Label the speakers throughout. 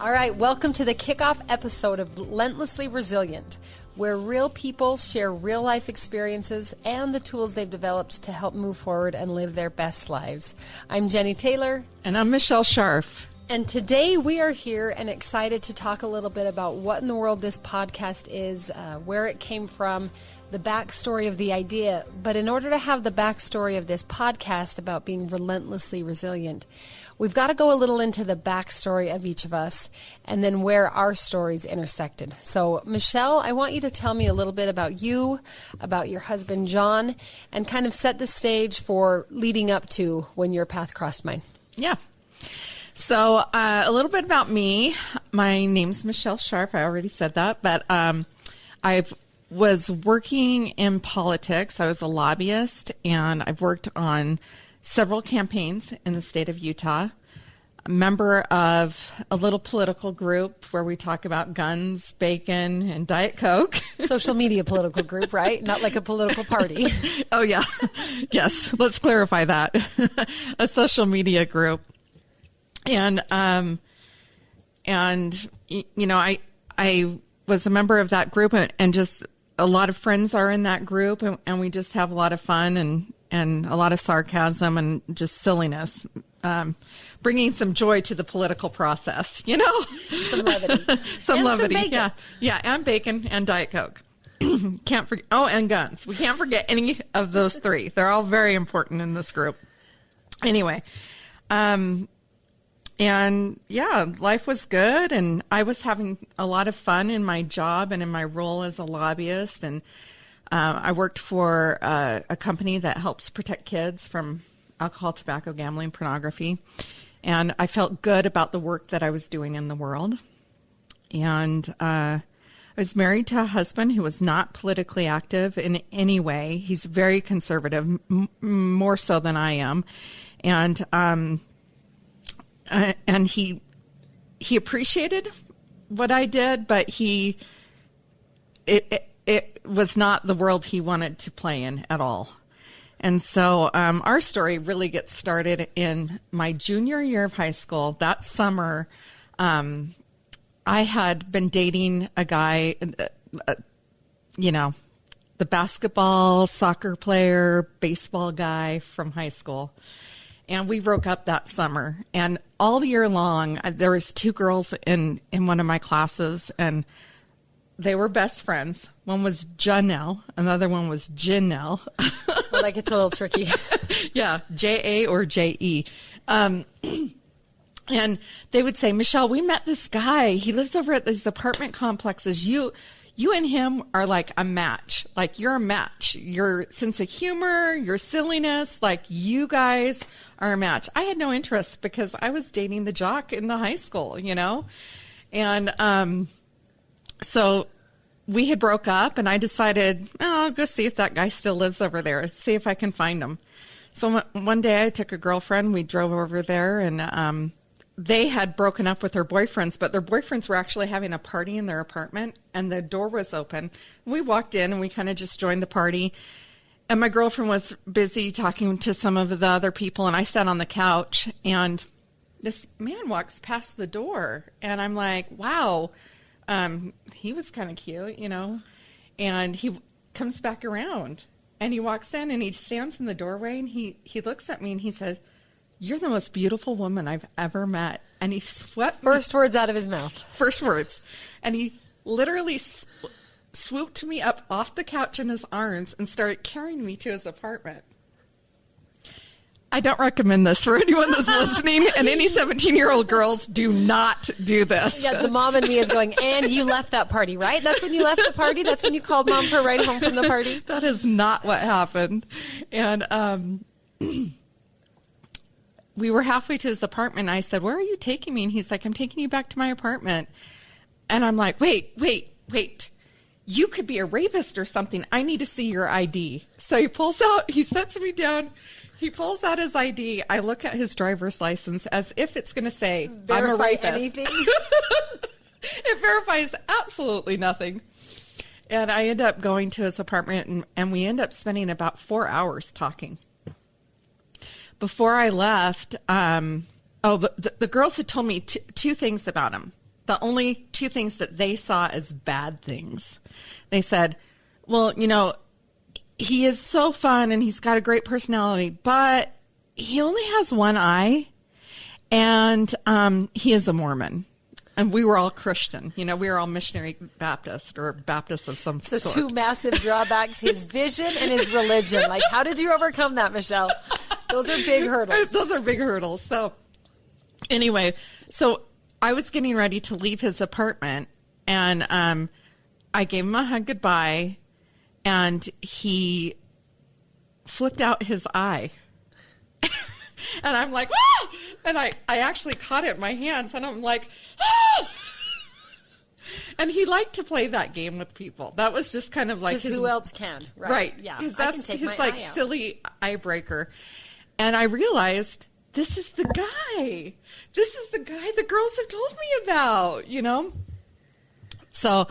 Speaker 1: All right, welcome to the kickoff episode of Relentlessly Resilient, where real people share real life experiences and the tools they've developed to help move forward and live their best lives. I'm Jennie Taylor.
Speaker 2: And I'm Michelle Scharf.
Speaker 1: And today we are here and excited to talk a little bit about what in the world this podcast is, where it came from, the backstory of the idea. But in order to have the backstory of this podcast about being relentlessly resilient, we've got to go a little into the backstory of each of us and then where our stories intersected. So, Michelle, I want you to tell me a little bit about you, about your husband, John, and kind of set the stage for leading up to when your path crossed mine.
Speaker 2: Yeah. So a little bit about me. My name's Michelle Scharf. I already said that, but I was working in politics. I was a lobbyist, and I've worked on several campaigns in the state of Utah. A member of a little political group where we talk about guns, bacon, and Diet Coke.
Speaker 1: Social media political group, right? Not like a political party.
Speaker 2: Oh, yeah. Yes. Let's clarify that. A social media group. And you know, I was a member of that group, and just a lot of friends are in that group, and we just have a lot of fun and a lot of sarcasm and just silliness, bringing some joy to the political process, you know?
Speaker 1: Some levity.
Speaker 2: Some
Speaker 1: and
Speaker 2: levity,
Speaker 1: some bacon.
Speaker 2: Yeah, and bacon and Diet Coke. Can't forget, and guns. We can't forget any of those three. They're all very important in this group. Anyway, and yeah, life was good, and I was having a lot of fun in my job and in my role as a lobbyist. And I worked for a company that helps protect kids from alcohol, tobacco, gambling, pornography. And I felt good about the work that I was doing in the world. And I was married to a husband who was not politically active in any way. He's very conservative, more so than I am. And he appreciated what I did, but it was not the world he wanted to play in at all. And so our story really gets started in my junior year of high school. That summer, I had been dating a guy, the basketball, soccer player, baseball guy from high school. And we broke up that summer. And all year long, there was two girls in one of my classes, and they were best friends. One was Janelle, another one was Janelle.
Speaker 1: Like it's a little tricky.
Speaker 2: Yeah, J-A or J-E. And they would say, Michelle, we met this guy. He lives over at these apartment complexes. You and him are like a match. Like, you're a match. Your sense of humor, your silliness, like, you guys are a match. I had no interest because I was dating the jock in the high school, you know? And so we had broke up, and I decided, I'll go see if that guy still lives over there, see if I can find him. So one day I took a girlfriend. We drove over there, and they had broken up with their boyfriends, but their boyfriends were actually having a party in their apartment, and the door was open. We walked in, and we kind of just joined the party. And my girlfriend was busy talking to some of the other people, and I sat on the couch, and this man walks past the door, and I'm like, wow, he was kind of cute, you know? And he comes back around, and he walks in, and he stands in the doorway, and he looks at me, and he said, "You're the most beautiful woman I've ever met." And he swept
Speaker 1: First words out of his mouth.
Speaker 2: First words. And he literally swooped me up off the couch in his arms and started carrying me to his apartment. I don't recommend this for anyone that's listening, and any 17-year-old girls, do not do this.
Speaker 1: Yeah, the mom in me is going, and you left that party, right? That's when you left the party? That's when you called mom for a ride home from the party?
Speaker 2: That is not what happened. And we were halfway to his apartment, and I said, "Where are you taking me?" And he's like, "I'm taking you back to my apartment." And I'm like, wait. You could be a rapist or something. I need to see your ID. So he sets me down. He pulls out his ID. I look at his driver's license as if it's going to say, I'm a rapist.
Speaker 1: Anything?
Speaker 2: It verifies absolutely nothing. And I end up going to his apartment, and we end up spending about 4 hours talking. Before I left, the girls had told me two things about him. the only two things that they saw as bad things. They said, well, you know, he is so fun and he's got a great personality, but he only has one eye, and he is a Mormon. And we were all Christian. You know, we were all missionary Baptist or Baptists of some sort.
Speaker 1: So two massive drawbacks, his vision and his religion. Like, how did you overcome that, Michelle? Those are big hurdles.
Speaker 2: Those are big hurdles. So anyway, so I was getting ready to leave his apartment, and I gave him a hug goodbye, and he flipped out his eye. And I'm like, ah! And I actually caught it in my hands, and I'm like, ah! And he liked to play that game with people. That was just kind of like his...
Speaker 1: who else can, right?
Speaker 2: Right.
Speaker 1: Yeah,
Speaker 2: Because
Speaker 1: I
Speaker 2: that's
Speaker 1: can take
Speaker 2: his
Speaker 1: my
Speaker 2: like
Speaker 1: eye out.
Speaker 2: silly eye breaker. And I realized, this is the guy. This is the guy the girls have told me about, you know? So,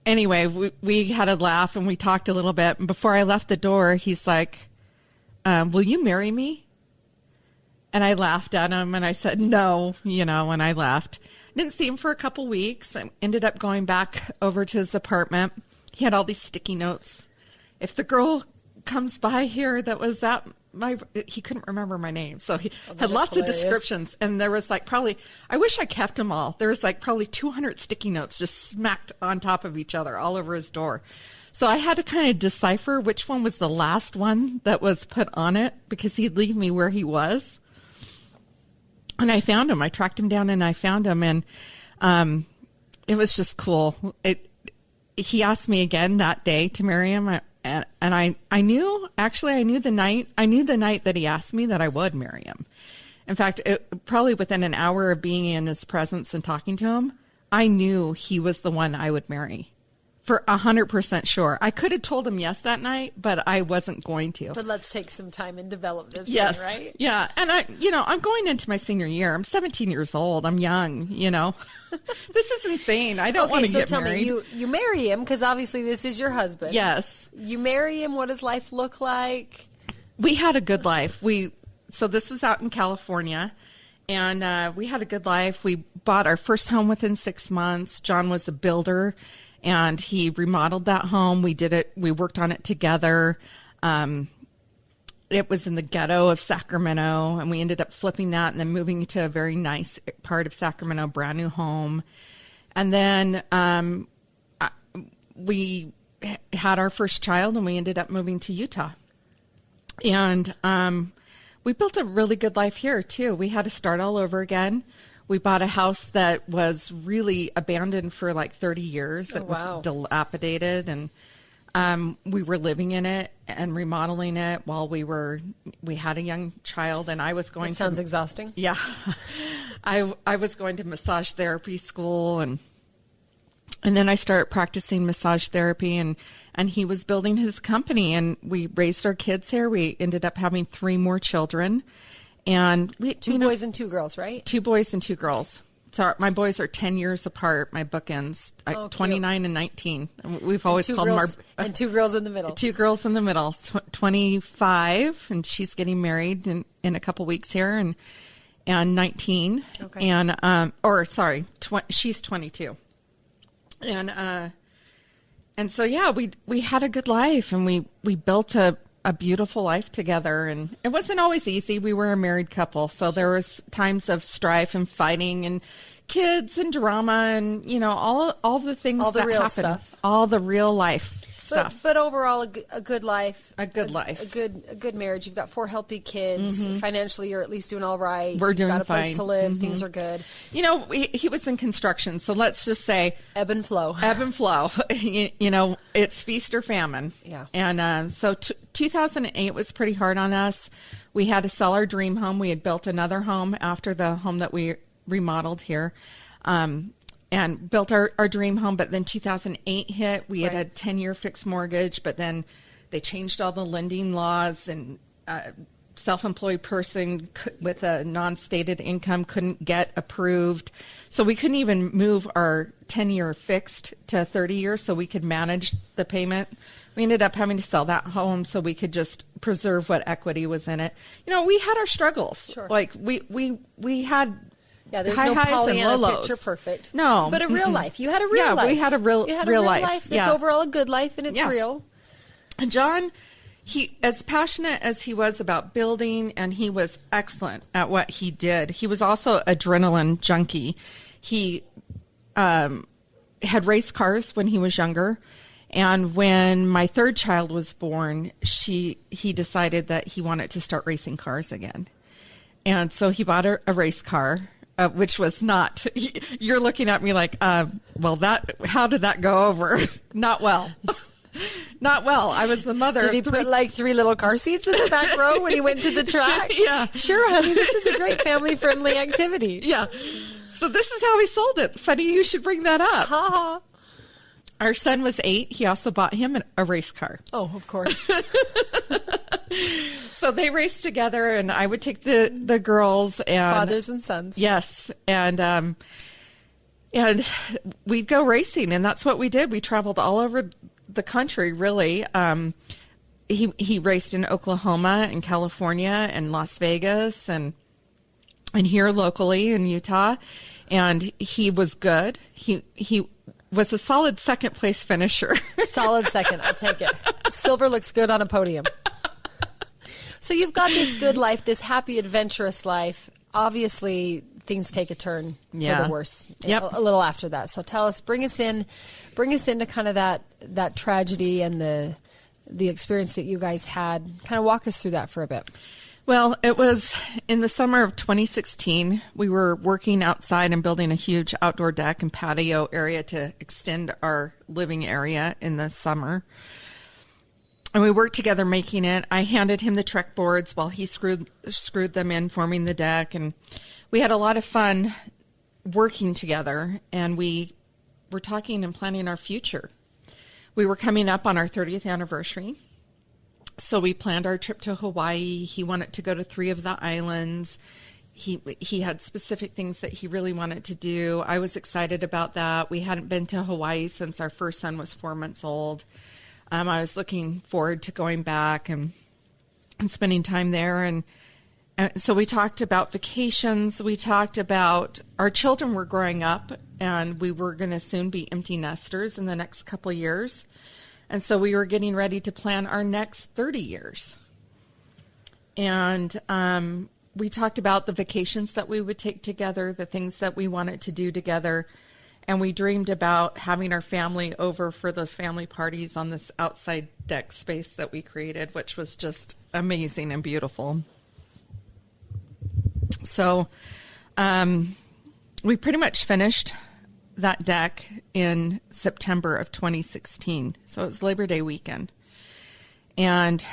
Speaker 2: anyway, we had a laugh and we talked a little bit. And before I left the door, he's like, will you marry me? And I laughed at him and I said, no, you know, and I left. Didn't see him for a couple weeks. I ended up going back over to his apartment. He had all these sticky notes. If the girl comes by here that was at he couldn't remember my name. So he had lots of descriptions. And there was like probably, I wish I kept them all. There was like probably 200 sticky notes just smacked on top of each other all over his door. So I had to kind of decipher which one was the last one that was put on it, because he'd leave me where he was. And I found him. I tracked him down and I found him. And it was just cool. He asked me again that day to marry him. And I knew the night that he asked me that I would marry him. In fact, probably within an hour of being in his presence and talking to him, I knew he was the one I would marry. For 100% sure. I could have told him yes that night, but I wasn't going to.
Speaker 1: But let's take some time and develop this
Speaker 2: yes.
Speaker 1: thing, right?
Speaker 2: Yeah. And I'm going into my senior year. I'm 17 years old. I'm young, you know. This is insane. I don't want to get married.
Speaker 1: So tell me, you marry him because obviously this is your husband.
Speaker 2: Yes.
Speaker 1: You marry him. What does life look like?
Speaker 2: We had a good life. So this was out in California, and we had a good life. We bought our first home within 6 months. John was a builder, and he remodeled that home. We did it. We worked on it together. It was in the ghetto of Sacramento, and we ended up flipping that and then moving to a very nice part of Sacramento, brand new home. And then we had our first child, and we ended up moving to Utah. And we built a really good life here, too. We had to start all over again. We bought a house that was really abandoned for like 30 years. It was dilapidated, and we were living in it and remodeling it while we had a young child, and I was going
Speaker 1: to... Sounds exhausting.
Speaker 2: Yeah. I was going to massage therapy school, and then I started practicing massage therapy, and he was building his company, and we raised our kids here. We ended up having 3 more children. And we,
Speaker 1: 2 boys and 2 girls, right?
Speaker 2: 2 boys and 2 girls. So my boys are 10 years apart. My bookends, 29 and 19. We've always called them our...
Speaker 1: And 2 girls in the middle.
Speaker 2: 2 girls in the middle. 25, and she's getting married in a couple weeks here, and 19. Okay. And, she's 22. And so, yeah, we had a good life, and we built a beautiful life together, and it wasn't always easy. We were a married couple, so there was times of strife and fighting and kids and drama and, you know, all the things
Speaker 1: all the
Speaker 2: that
Speaker 1: real
Speaker 2: happen.
Speaker 1: Stuff.
Speaker 2: All the real life stuff.
Speaker 1: But overall, a good life.
Speaker 2: A good life.
Speaker 1: A good marriage. You've got 4 healthy kids. Mm-hmm. Financially, you're at least doing all right.
Speaker 2: We're doing fine.
Speaker 1: You've got a place to live.
Speaker 2: Mm-hmm.
Speaker 1: Things are good.
Speaker 2: You know, he was in construction, so let's just say...
Speaker 1: Ebb and flow.
Speaker 2: Ebb and flow. You know, it's feast or famine.
Speaker 1: Yeah.
Speaker 2: And so 2008 was pretty hard on us. We had to sell our dream home. We had built another home after the home that we remodeled here. And built our dream home, but then 2008 hit. We had a 10-year fixed mortgage, but then they changed all the lending laws, and self-employed person with a non-stated income couldn't get approved. So we couldn't even move our 10-year fixed to 30 years so we could manage the payment. We ended up having to sell that home so we could just preserve what equity was in it. You know, we had our struggles.
Speaker 1: Sure.
Speaker 2: Like we had
Speaker 1: Yeah, there's
Speaker 2: high
Speaker 1: no
Speaker 2: highs and
Speaker 1: Pollyanna
Speaker 2: low lows.
Speaker 1: picture perfect.
Speaker 2: No.
Speaker 1: But a real life. You had a real
Speaker 2: Yeah,
Speaker 1: life.
Speaker 2: we had a real life.
Speaker 1: That's
Speaker 2: Yeah.
Speaker 1: overall a good life, and it's
Speaker 2: Yeah.
Speaker 1: real.
Speaker 2: And John, he, as passionate as he was about building, and he was excellent at what he did, he was also adrenaline junkie. He had raced cars when he was younger. And when my third child was born, he decided that he wanted to start racing cars again. And so he bought a race car, which was not, you're looking at me like, well, how did that go over? Not well. Not well. I was the mother.
Speaker 1: Did he put like 3 little car seats in the back row when he went to the track?
Speaker 2: Yeah.
Speaker 1: Sure, honey. This is a great family-friendly activity.
Speaker 2: Yeah. So this is how he sold it. Funny you should bring that up.
Speaker 1: Ha ha.
Speaker 2: Our son was 8. He also bought him a race car.
Speaker 1: Oh, of course.
Speaker 2: So they raced together, and I would take the girls and
Speaker 1: Fathers and sons.
Speaker 2: Yes, and we'd go racing, and that's what we did. We traveled all over the country, really. He raced in Oklahoma and California and Las Vegas and here locally in Utah, and he was good. He was a solid second place finisher.
Speaker 1: Solid second. I'll take it. Silver looks good on a podium. So you've got this good life, this happy, adventurous life. Obviously, things take a turn for the worse.
Speaker 2: Yep.
Speaker 1: A little after that. So tell us, bring us into kind of that tragedy and the experience that you guys had. Kind of walk us through that for a bit.
Speaker 2: Well, it was in the summer of 2016. We were working outside and building a huge outdoor deck and patio area to extend our living area in the summer. And we worked together making it. I handed him the Trek boards while he screwed them in, forming the deck. And we had a lot of fun working together. And we were talking and planning our future. We were coming up on our 30th anniversary. So we planned our trip to Hawaii. He wanted to go to 3 of the islands. He had specific things that he really wanted to do. I was excited about that. We hadn't been to Hawaii since our first son was 4 months old. I was looking forward to going back and spending time there. And so we talked about vacations. We talked about our children were growing up, and we were going to soon be empty nesters in the next couple of years. And so we were getting ready to plan our next 30 years. And we talked about the vacations that we would take together, the things that we wanted to do together. And we dreamed about having our family over for those family parties on this outside deck space that we created, which was just amazing and beautiful. So we pretty much finished that deck in September of 2016. So it was Labor Day weekend. And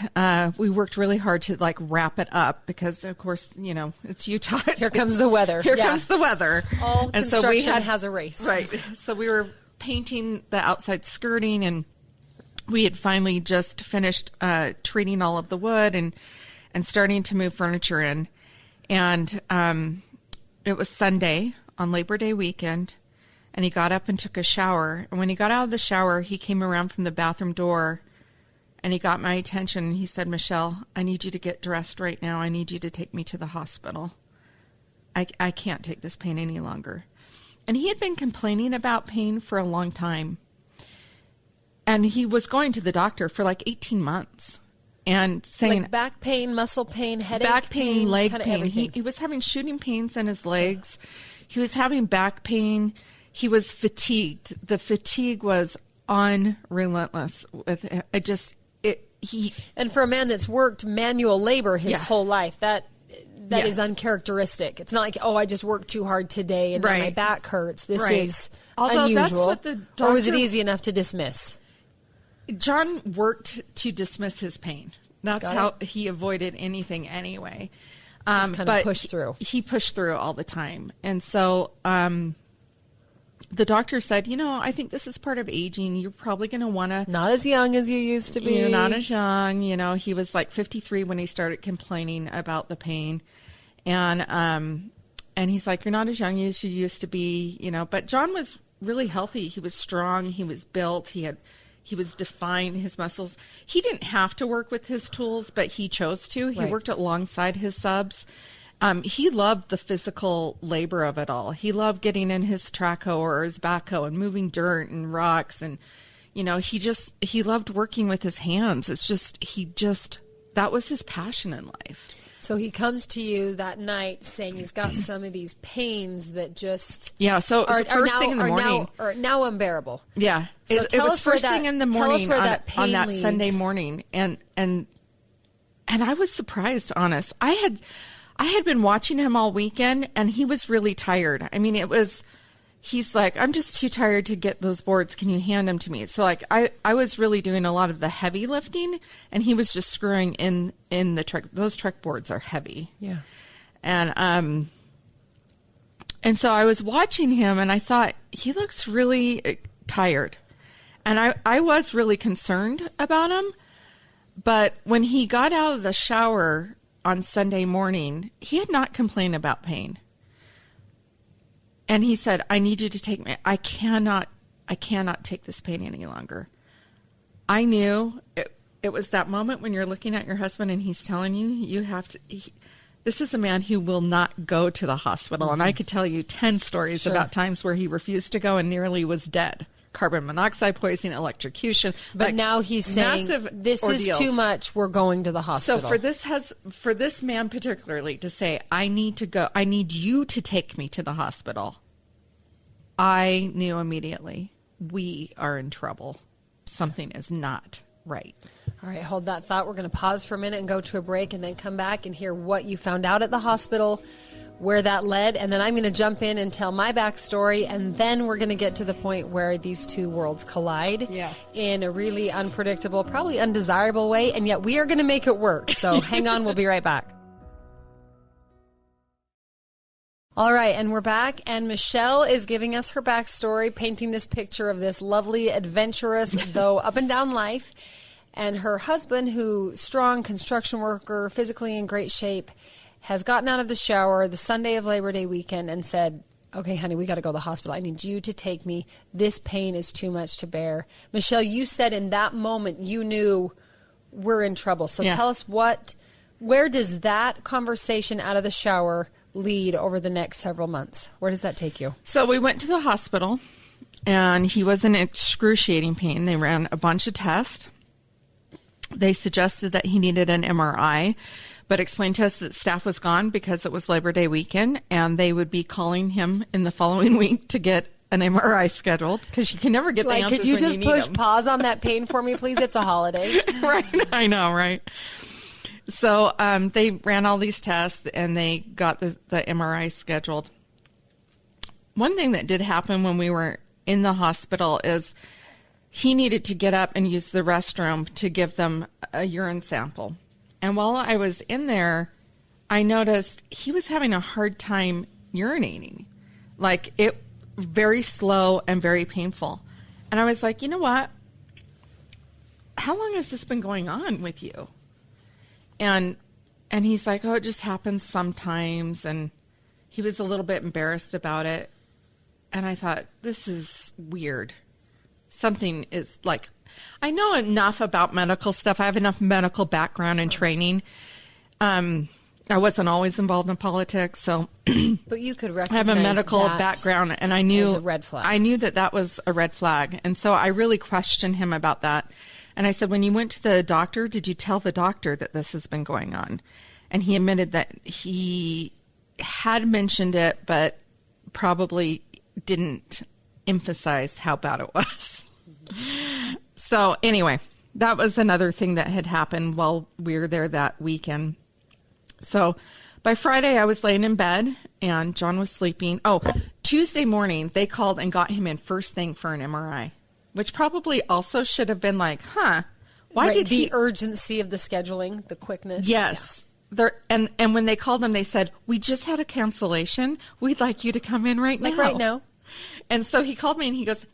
Speaker 2: we worked really hard to wrap it up because, of course, it's Utah.
Speaker 1: Here comes the weather.
Speaker 2: Here comes the weather.
Speaker 1: All and construction has a race.
Speaker 2: Right. So we were painting the outside skirting, and we had finally just finished treating all of the wood and starting to move furniture in. And it was Sunday on Labor Day weekend. And he got up and took a shower. And when he got out of the shower, he came around from the bathroom door and he got my attention. He said, "Michelle, I need you to get dressed right now. I need you to take me to the hospital. I can't take this pain any longer." And he had been complaining about pain for a long time. And he was going to the doctor for 18 months and saying,
Speaker 1: back pain, muscle pain, headache,
Speaker 2: back pain, leg pain.
Speaker 1: He
Speaker 2: was having shooting pains in his legs. He was having back pain. He was fatigued. The fatigue was unrelentless.
Speaker 1: And for a man that's worked manual labor his whole life, that is uncharacteristic. It's not like, I just worked too hard today and now my back hurts. This is unusual. That's what the doctor, or was it easy enough to dismiss?
Speaker 2: John worked to dismiss his pain. That's how he avoided anything anyway.
Speaker 1: Just kind of pushed through.
Speaker 2: He pushed through all the time. And so the doctor said, I think this is part of aging. You're probably going to want to...
Speaker 1: Not as young as you used to be.
Speaker 2: You're not as young. He was 53 when he started complaining about the pain. And he's like, "You're not as young as you used to be." But John was really healthy. He was strong. He was built. He was defined, his muscles. He didn't have to work with his tools, but he chose to. He worked alongside his subs. He loved the physical labor of it all. He loved getting in his track hoe or his backhoe and moving dirt and rocks. And, you know, he loved working with his hands. That was his passion in life.
Speaker 1: So he comes to you that night saying he's got some of these pains that just
Speaker 2: so it was first thing in the morning.
Speaker 1: Are now unbearable.
Speaker 2: Yeah.
Speaker 1: So
Speaker 2: it was first thing in the morning on that
Speaker 1: leads.
Speaker 2: Sunday morning. And I was surprised, honest. I had been watching him all weekend, and he was really tired. I mean, he's like, I'm just too tired to get those boards. Can you hand them to me? So like, I was really doing a lot of the heavy lifting, and he was just screwing in the truck. Those truck boards are heavy.
Speaker 1: Yeah.
Speaker 2: And so I was watching him, and I thought, he looks really tired. And I was really concerned about him. But when he got out of the shower on Sunday morning, he had not complained about pain. And he said, I need you to take me. I cannot take this pain any longer. I knew it was that moment when you're looking at your husband and he's telling you, you have to, this is a man who will not go to the hospital. And I could tell you 10 stories about times where he refused to go and nearly was dead. Carbon monoxide poisoning, electrocution.
Speaker 1: But now he's saying, this is too much. We're going to the hospital.
Speaker 2: So for this man particularly to say, I need to go, I need you to take me to the hospital, I knew immediately we are in trouble. Something is not right.
Speaker 1: All right, hold that thought. We're going to pause for a minute and go to a break and then come back and hear what you found out at the hospital, where that led, and then I'm going to jump in and tell my backstory, and then we're going to get to the point where these two worlds collide in a really unpredictable, probably undesirable way, and yet we are going to make it work. So hang on, we'll be right back. All right, and we're back, and Michelle is giving us her backstory, painting this picture of this lovely, adventurous, though up and down life, and her husband, who strong construction worker, physically in great shape, has gotten out of the shower the Sunday of Labor Day weekend and said, okay, honey, we got to go to the hospital. I need you to take me. This pain is too much to bear. Michelle, you said in that moment you knew we're in trouble. So tell us where does that conversation out of the shower lead over the next several months? Where does that take you?
Speaker 2: So we went to the hospital, and he was in excruciating pain. They ran a bunch of tests. They suggested that he needed an MRI, but explained to us that staff was gone because it was Labor Day weekend, and they would be calling him in the following week to get an MRI scheduled, because you can never get the answers.
Speaker 1: Could you
Speaker 2: when
Speaker 1: just
Speaker 2: you need
Speaker 1: push
Speaker 2: them.
Speaker 1: pause on that pain for me, please? It's a holiday.
Speaker 2: Right. I know, right? So they ran all these tests, and they got the MRI scheduled. One thing that did happen when we were in the hospital is he needed to get up and use the restroom to give them a urine sample. And while I was in there, I noticed he was having a hard time urinating. Like, it very slow and very painful. And I was like, you know what? How long has this been going on with you? And he's like, oh, it just happens sometimes. And he was a little bit embarrassed about it. And I thought, this is weird. Something is like, I know enough about medical stuff. I have enough medical background and training. I wasn't always involved in politics, so
Speaker 1: but you could recognize
Speaker 2: I have a medical background, and I knew
Speaker 1: as a red flag.
Speaker 2: I knew that was a red flag, and so I really questioned him about that. And I said, when you went to the doctor, did you tell the doctor that this has been going on? And he admitted that he had mentioned it, but probably didn't emphasize how bad it was. So anyway, that was another thing that had happened while we were there that weekend. So by Friday, I was laying in bed, and John was sleeping. Oh, Tuesday morning, they called and got him in first thing for an MRI, which probably also should have been like, why did
Speaker 1: the urgency of the scheduling, the quickness?
Speaker 2: Yes. Yeah. And when they called him, they said, we just had a cancellation. We'd like you to come in right now.
Speaker 1: Like right now.
Speaker 2: And so he called me, and he goes,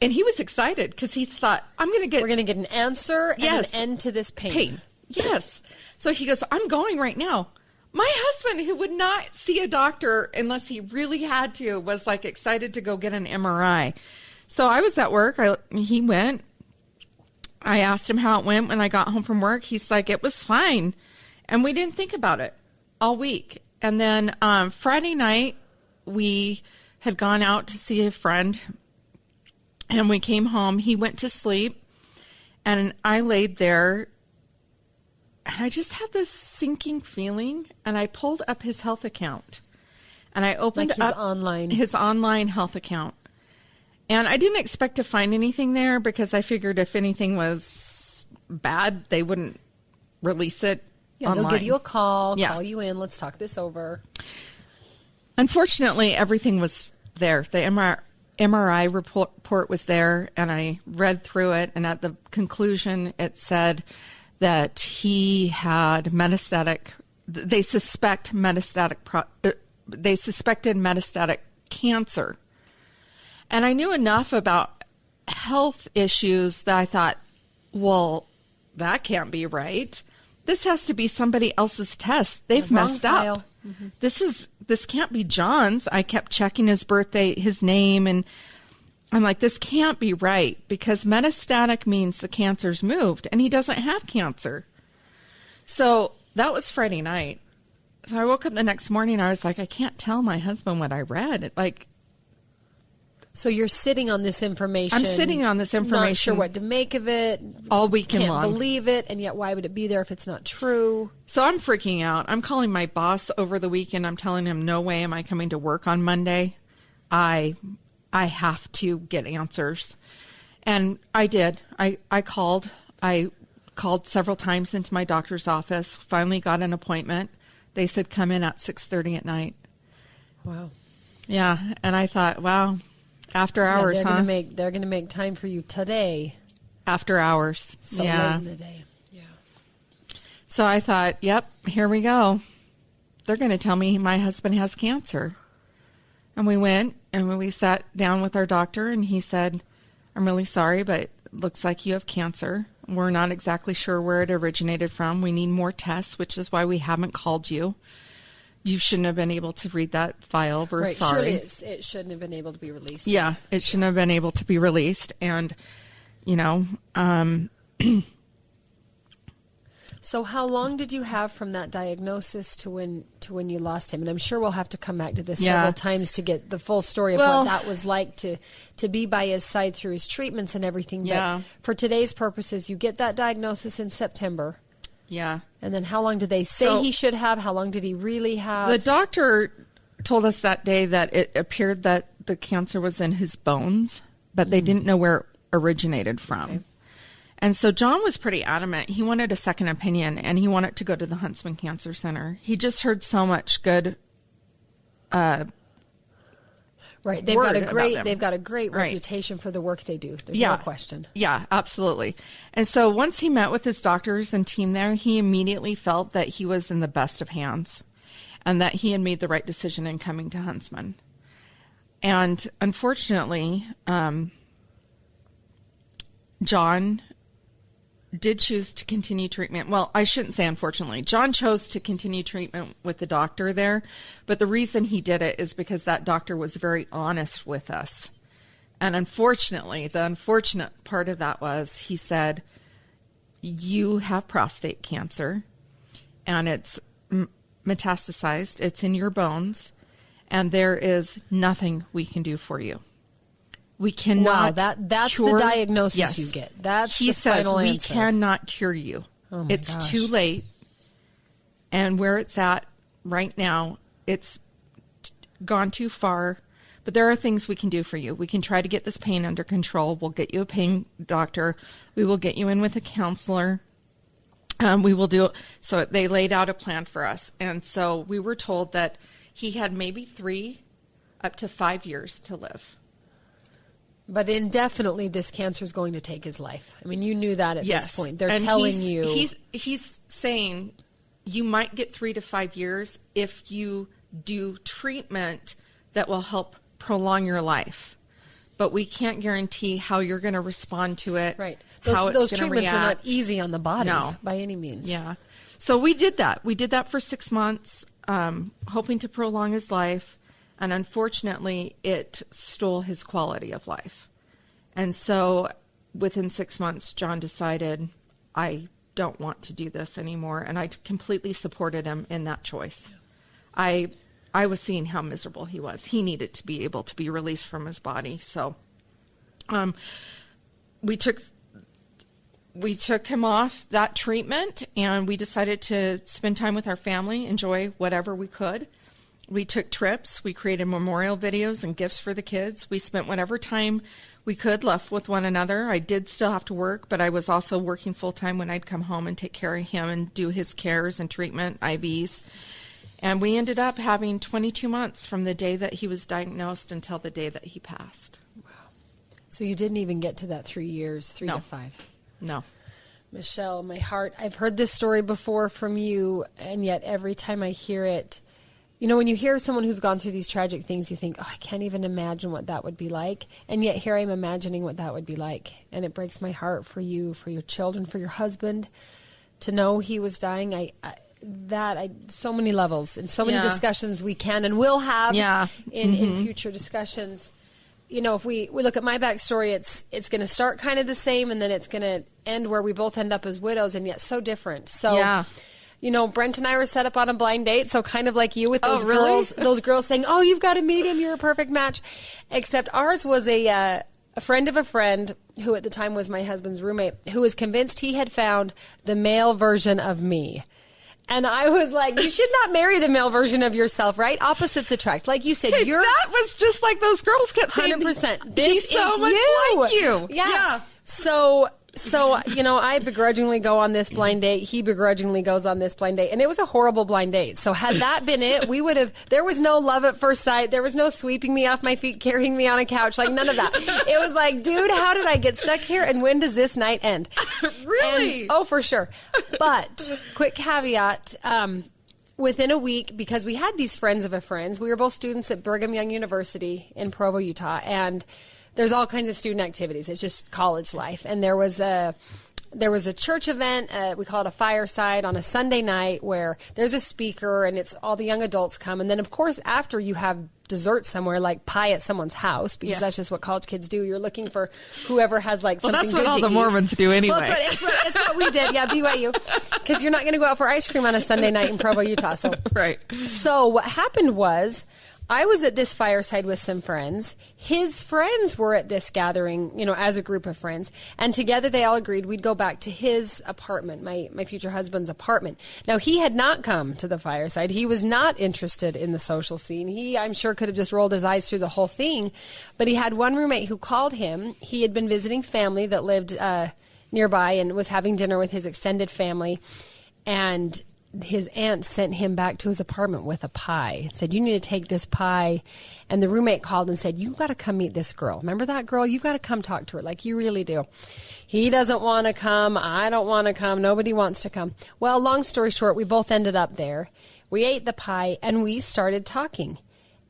Speaker 2: and he was excited because he thought, we're going to get
Speaker 1: an answer and an end to this pain.
Speaker 2: Yes. So he goes, I'm going right now. My husband, who would not see a doctor unless he really had to, was like excited to go get an MRI. So I was at work. He went. I asked him how it went when I got home from work. He's like, it was fine. And we didn't think about it. all week. And then Friday night, we had gone out to see a friend, and we came home. He went to sleep, and I laid there, and I just had this sinking feeling, and I pulled up his health account, and I opened
Speaker 1: like
Speaker 2: up his online health account. And I didn't expect to find anything there because I figured if anything was bad, they wouldn't release it online.
Speaker 1: They'll give you a call, call you in, let's talk this over.
Speaker 2: Unfortunately, everything was there. The MRI report was there, and I read through it, and at the conclusion, it said that he had they suspected metastatic cancer. And I knew enough about health issues that I thought, well, that can't be right. This has to be somebody else's test. They've messed up. Mm-hmm. This can't be John's. I kept checking his birthday, his name, and I'm like, this can't be right, because metastatic means the cancer's moved, and he doesn't have cancer. So that was Friday night. So I woke up the next morning, I was like, I can't tell my husband what I read.
Speaker 1: So you're sitting on this information.
Speaker 2: I'm sitting on this information.
Speaker 1: Not sure what to make of it.
Speaker 2: All weekend long.
Speaker 1: Can't believe it, and yet why would it be there if it's not true?
Speaker 2: So I'm freaking out. I'm calling my boss over the weekend. I'm telling him, no way am I coming to work on Monday. I have to get answers. And I did. I called. I called several times into my doctor's office, finally got an appointment. They said, come in at 6:30 at night.
Speaker 1: Wow.
Speaker 2: Yeah. And I thought, wow. After hours,
Speaker 1: they're going to make time for you today.
Speaker 2: After hours.
Speaker 1: So late in the day. Yeah.
Speaker 2: So I thought, yep, here we go. They're going to tell me my husband has cancer. And we went and we sat down with our doctor, and he said, I'm really sorry, but it looks like you have cancer. We're not exactly sure where it originated from. We need more tests, which is why we haven't called you. You shouldn't have been able to read that file. We're sorry.
Speaker 1: Surely it shouldn't have been able to be released.
Speaker 2: Yeah, it shouldn't have been able to be released. And,
Speaker 1: So how long did you have from that diagnosis to when you lost him? And I'm sure we'll have to come back to this several times to get the full story of what that was like to be by his side through his treatments and everything.
Speaker 2: Yeah.
Speaker 1: But for today's purposes, you get that diagnosis in September.
Speaker 2: Yeah.
Speaker 1: And then how long did they say he should have? How long did he really have?
Speaker 2: The doctor told us that day that it appeared that the cancer was in his bones, but they didn't know where it originated from. Okay. And so John was pretty adamant. He wanted a second opinion, and he wanted to go to the Huntsman Cancer Center. He just heard so much good
Speaker 1: Right. They've got a great reputation for the work they do. There's no question.
Speaker 2: Yeah, absolutely. And so once he met with his doctors and team there, he immediately felt that he was in the best of hands and that he had made the right decision in coming to Huntsman. And unfortunately, John did choose to continue treatment. Well, I shouldn't say unfortunately. John chose to continue treatment with the doctor there, but the reason he did it is because that doctor was very honest with us. And unfortunately, the unfortunate part of that was he said, you have prostate cancer, and it's metastasized. It's in your bones, and there is nothing we can do for you. We cannot.
Speaker 1: Wow, that's the diagnosis you get. That's
Speaker 2: he
Speaker 1: the
Speaker 2: says
Speaker 1: final
Speaker 2: we
Speaker 1: answer.
Speaker 2: cannot cure you.
Speaker 1: Oh my
Speaker 2: it's
Speaker 1: gosh.
Speaker 2: too late. And where it's at right now, it's gone too far. But there are things we can do for you. We can try to get this pain under control. We'll get you a pain doctor. We will get you in with a counselor. We will do. So they laid out a plan for us, and so we were told that he had maybe 3 up to 5 years to live.
Speaker 1: But indefinitely, this cancer is going to take his life. I mean, you knew that at this point. They're
Speaker 2: and
Speaker 1: telling you.
Speaker 2: He's saying you might get 3 to 5 years if you do treatment that will help prolong your life. But we can't guarantee how you're going to respond to it.
Speaker 1: Right.
Speaker 2: How
Speaker 1: those
Speaker 2: it's
Speaker 1: treatments
Speaker 2: react.
Speaker 1: are not easy on the body by any means.
Speaker 2: Yeah. So we did that. We did that for 6 months, hoping to prolong his life. And unfortunately, it stole his quality of life. And so within 6 months, John decided, I don't want to do this anymore. And I completely supported him in that choice. I was seeing how miserable he was. He needed to be able to be released from his body. So we took him off that treatment, and we decided to spend time with our family, enjoy whatever we could. We took trips. We created memorial videos and gifts for the kids. We spent whatever time we could left with one another. I did still have to work, but I was also working full-time when I'd come home and take care of him and do his cares and treatment, IVs. And we ended up having 22 months from the day that he was diagnosed until the day that he passed.
Speaker 1: Wow. So you didn't even get to that 3 years, 3 to 5.
Speaker 2: No.
Speaker 1: Michelle, my heart, I've heard this story before from you, and yet every time I hear it, when you hear someone who's gone through these tragic things, you think, oh, I can't even imagine what that would be like. And yet here I'm imagining what that would be like. And it breaks my heart for you, for your children, for your husband, to know he was dying. So many levels and so many discussions we can and will have in future discussions. If we look at my backstory, it's going to start kind of the same, and then it's going to end where we both end up as widows, and yet so different. So, Brent and I were set up on a blind date, so kind of like you with those girls, those girls saying, "Oh, you've got to meet him. You're a perfect match." Except ours was a friend of a friend who at the time was my husband's roommate, who was convinced he had found the male version of me. And I was like, you should not marry the male version of yourself, right? Opposites attract. Like you said,
Speaker 2: that was just like those girls kept saying.
Speaker 1: 100%. This
Speaker 2: is so much like you.
Speaker 1: Yeah. So, I begrudgingly go on this blind date. He begrudgingly goes on this blind date. And it was a horrible blind date. So had that been it, there was no love at first sight. There was no sweeping me off my feet, carrying me on a couch, like none of that. It was like, dude, how did I get stuck here? And when does this night end?
Speaker 2: Really?
Speaker 1: Oh, for sure. But quick caveat, within a week, because we had these friends of a friend's, we were both students at Brigham Young University in Provo, Utah, and there's all kinds of student activities. It's just college life. And there was a church event, we call it a fireside, on a Sunday night where there's a speaker and it's all the young adults come. And then, of course, after you have dessert somewhere, like pie at someone's house, because that's just what college kids do. You're looking for whoever has something good to eat.
Speaker 2: Well, that's what all the Mormons do anyway.
Speaker 1: Well, it's what we did, BYU. Because you're not going to go out for ice cream on a Sunday night in Provo, Utah. So,
Speaker 2: right.
Speaker 1: So what happened was, I was at this fireside with some friends. His friends were at this gathering, as a group of friends. And together they all agreed we'd go back to his apartment, my future husband's apartment. Now, he had not come to the fireside. He was not interested in the social scene. He, I'm sure, could have just rolled his eyes through the whole thing. But he had one roommate who called him. He had been visiting family that lived nearby and was having dinner with his extended family. And his aunt sent him back to his apartment with a pie. Said, you need to take this pie. And the roommate called and said, you got to come meet this girl. Remember that girl? You got to come talk to her. Like, you really do. He doesn't want to come. I don't want to come. Nobody wants to come. Well, long story short, we both ended up there. We ate the pie and we started talking.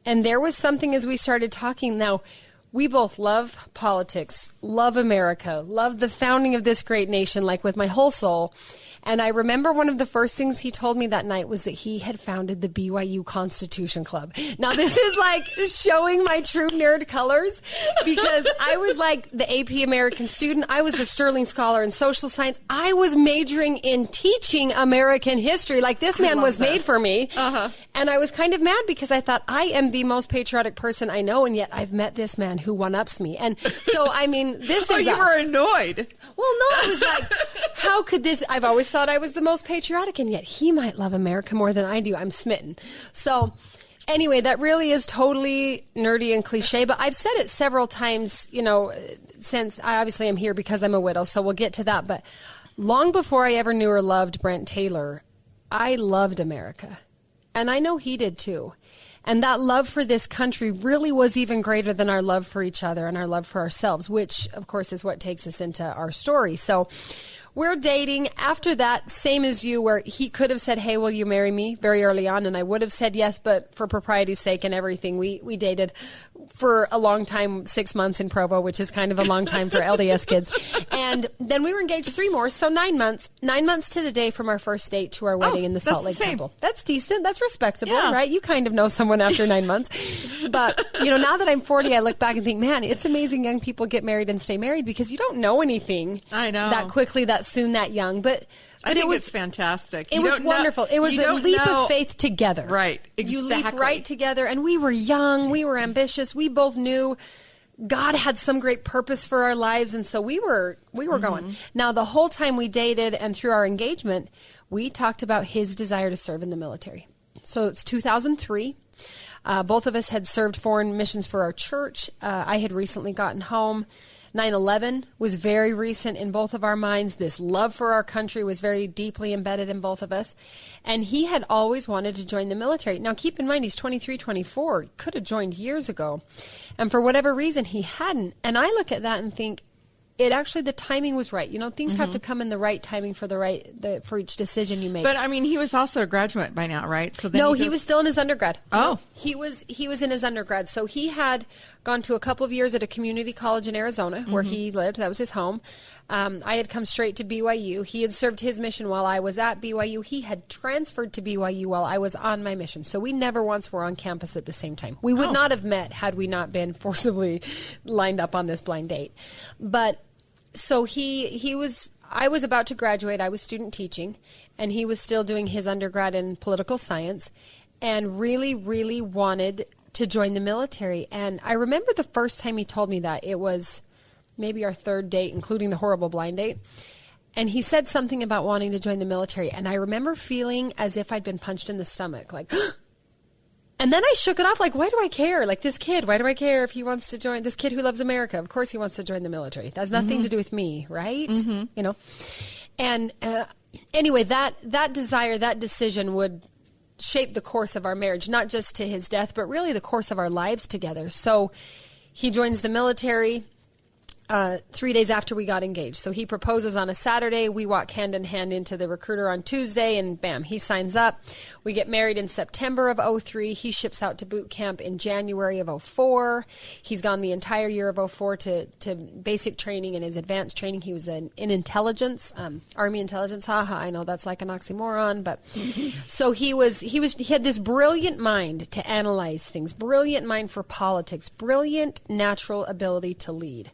Speaker 1: And there was something as we started talking. Now, we both love politics, love America, love the founding of this great nation, like with my whole soul. And I remember one of the first things he told me that night was that he had founded the BYU Constitution Club. Now, this is like showing my true nerd colors, because I was like the AP American student. I was a Sterling Scholar in social science. I was majoring in teaching American history. Like, this man was made for me. Uh-huh. And I was kind of mad because I thought, I am the most patriotic person I know, and yet I've met this man who one-ups me. And so, I mean, this is
Speaker 2: you were annoyed.
Speaker 1: Well, no, it was like, how could this... I've always thought I was the most patriotic, and yet he might love America more than I do. I'm smitten. So anyway, that really is totally nerdy and cliche, but I've said it several times, since I obviously am here because I'm a widow, so we'll get to that. But long before I ever knew or loved Brent Taylor, I loved America. And I know he did too. And that love for this country really was even greater than our love for each other and our love for ourselves, which, of course, is what takes us into our story. So we're dating. After that, same as you, where he could have said, hey, will you marry me, very early on, and I would have said yes, but for propriety's sake and everything, we dated for a long time, 6 months in Provo, which is kind of a long time for LDS kids. And then we were engaged 3 more, so 9 months. 9 months to the day from our first date to our wedding in the Salt Lake Temple. That's decent. That's respectable, right? You kind of know someone after 9 months. But, now that I'm 40, I look back and think, man, it's amazing young people get married and stay married, because you don't know anything
Speaker 2: I know.
Speaker 1: that quickly, that soon, that young. But
Speaker 2: I think it's fantastic.
Speaker 1: It was wonderful. It was a leap of faith together.
Speaker 2: Right. Exactly.
Speaker 1: You leap right together. And we were young. We were ambitious. We both knew God had some great purpose for our lives. And so we were going. Now, the whole time we dated and through our engagement, we talked about his desire to serve in the military. So it's 2003. Both of us had served foreign missions for our church. I had recently gotten home. 9/11 was very recent in both of our minds. This love for our country was very deeply embedded in both of us. And he had always wanted to join the military. Now, keep in mind, he's 23, 24. He could have joined years ago. And for whatever reason, he hadn't. And I look at that and think, the timing was right. You know, things have to come in the right timing for for each decision you make.
Speaker 2: But I mean, he was also a graduate by now, right? So then
Speaker 1: he was still in his undergrad.
Speaker 2: Oh,
Speaker 1: no, he was in his undergrad. So he had gone to a couple of years at a community college in Arizona where he lived. That was his home. I had come straight to BYU. He had served his mission while I was at BYU. He had transferred to BYU while I was on my mission. So we never once were on campus at the same time. We would not have met had we not been forcibly lined up on this blind date. But so I was about to graduate. I was student teaching, and he was still doing his undergrad in political science and really, really wanted to join the military. And I remember the first time he told me that. It was maybe our third date, including the horrible blind date. And he said something about wanting to join the military. And I remember feeling as if I'd been punched in the stomach, like, and then I shook it off, like, why do I care? Like, this kid, why do I care if he wants to join? This kid who loves America, of course he wants to join the military. That has nothing to do with me, right? You know? And anyway, that desire, that decision would shape the course of our marriage, not just to his death, but really the course of our lives together. So he joins the military 3 days after we got engaged. So he proposes on a Saturday. We walk hand in hand into the recruiter on Tuesday, and bam, he signs up. We get married in September of 03. He ships out to boot camp in January of 04. He's gone the entire year of 04 to basic training and his advanced training. He was in intelligence, Army intelligence. I know that's like an oxymoron, but so he had this brilliant mind to analyze things, brilliant mind for politics, brilliant natural ability to lead.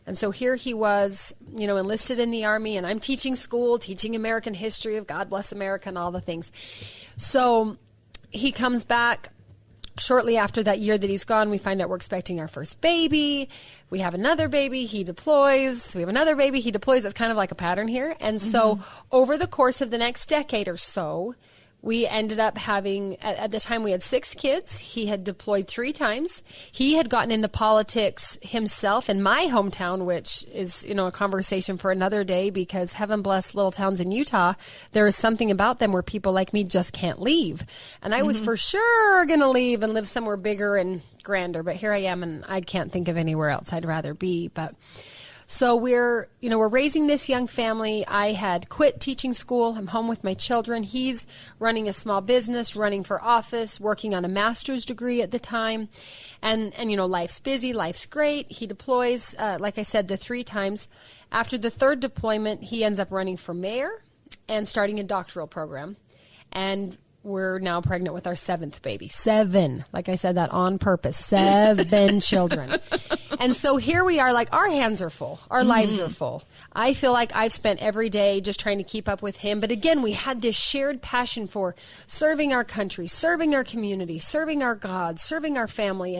Speaker 1: And so here he was, you know, enlisted in the Army, and I'm teaching school, teaching American history of God Bless America and all the things. So he comes back shortly after that year that he's gone. We find out we're expecting our first baby. We have another baby. He deploys. We have another baby. He deploys. It's kind of like a pattern here. And so over the course of the next decade or so, we ended up having, at the time we had 6 kids. He had deployed 3 times. He had gotten into politics himself in my hometown, which is, you know, a conversation for another day, because heaven bless little towns in Utah, there is something about them where people like me just can't leave. And I was for sure going to leave and live somewhere bigger and grander, but here I am, and I can't think of anywhere else I'd rather be. But so we're raising this young family. I had quit teaching school. I'm home with my children. He's running a small business, running for office, working on a master's degree at the time. And you know, life's busy, life's great. He deploys, like I said, the 3 times. After the 3rd deployment, he ends up running for mayor and starting a doctoral program. And we're now pregnant with our 7th baby. 7. Like I said that on purpose. 7 children. And so here we are, like, our hands are full. Our lives are full. I feel like I've spent every day just trying to keep up with him. But again, we had this shared passion for serving our country, serving our community, serving our God, serving our family.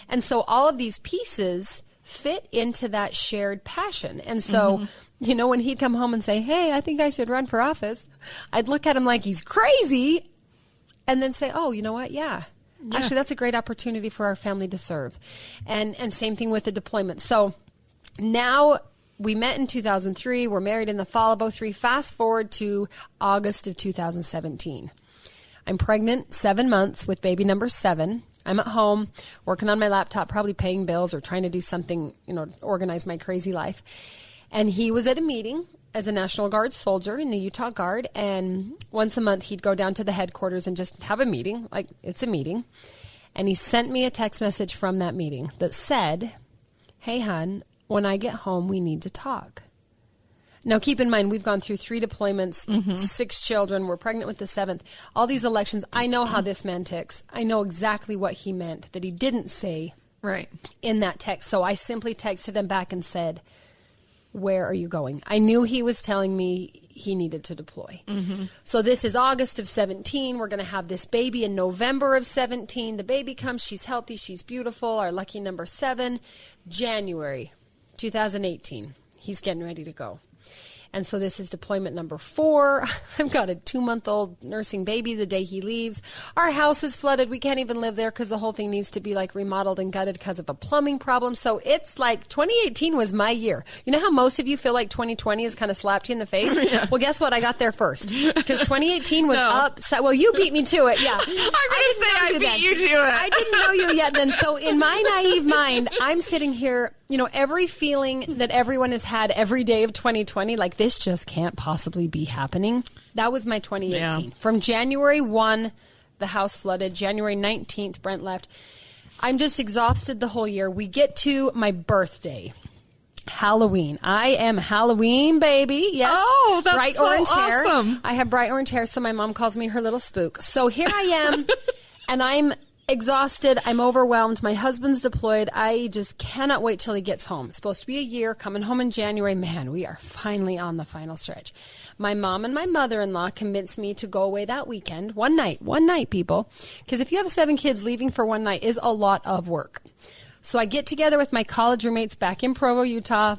Speaker 1: And so all of these pieces fit into that shared passion. And so, you know, when he'd come home and say, hey, I think I should run for office, I'd look at him like he's crazy. And then say, oh, you know what? Yeah. Actually, that's a great opportunity for our family to serve. And same thing with the deployment. So now we met in 2003. We're married in the fall of 03. Fast forward to August of 2017. I'm pregnant 7 months with baby number 7. I'm at home working on my laptop, probably paying bills or trying to do something, you know, organize my crazy life. And he was at a meeting as a National Guard soldier in the Utah Guard, and once a month he'd go down to the headquarters and just have a meeting, like it's a meeting. And he sent me a text message from that meeting that said, hey, hon, when I get home, we need to talk. Now, keep in mind, we've gone through 3 deployments, 6 children. We're pregnant with the 7th. All these elections, I know how this man ticks. I know exactly what he meant that he didn't say in that text. So I simply texted him back and said, where are you going? I knew he was telling me he needed to deploy. So this is August of 17. We're going to have this baby in November of 17. The baby comes. She's healthy. She's beautiful. Our lucky number 7. January 2018. He's getting ready to go. And so this is deployment number 4. I've got a 2-month-old nursing baby the day he leaves. Our house is flooded. We can't even live there because the whole thing needs to be like remodeled and gutted because of a plumbing problem. So it's like 2018 was my year. You know how most of you feel like 2020 has kind of slapped you in the face? Yeah. Well, guess what? I got there first because 2018 was upset. Well, you beat me to it. Yeah.
Speaker 2: I'm going to say I beat you to it.
Speaker 1: I didn't know you yet then. So in my naive mind, I'm sitting here, you know, every feeling that everyone has had every day of 2020, like this just can't possibly be happening. That was my 2018. Yeah. From January 1, the house flooded. January 19th, Brent left. I'm just exhausted the whole year. We get to my birthday. Halloween. I am Halloween, baby. Yes.
Speaker 2: Oh, that's
Speaker 1: bright
Speaker 2: so
Speaker 1: orange
Speaker 2: awesome.
Speaker 1: hair. I have bright orange hair, so my mom calls me her little spook. So here I am, and I'm exhausted. I'm overwhelmed. My husband's deployed. I just cannot wait till he gets home. It's supposed to be a year, coming home in January. Man, we are finally on the final stretch. My mom and my mother-in-law convinced me to go away that weekend. One night, people. Because if you have 7 kids, leaving for one night is a lot of work. So I get together with my college roommates back in Provo, Utah.